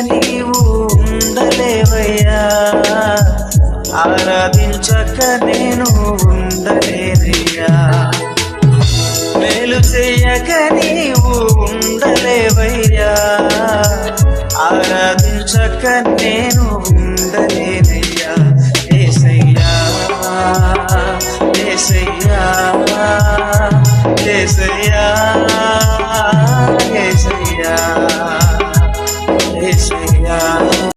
నీవు ఉండలేవయ్యా, ఆరాధించక నేను ఉండలేనయ్యా. మేలు చెయ్యక నీవు ఉండలేవయ్యా, ఆరాధించక నేను ఉండలేనయ్యా. యేసయ్యా యేసయ్యా యేసయ్యా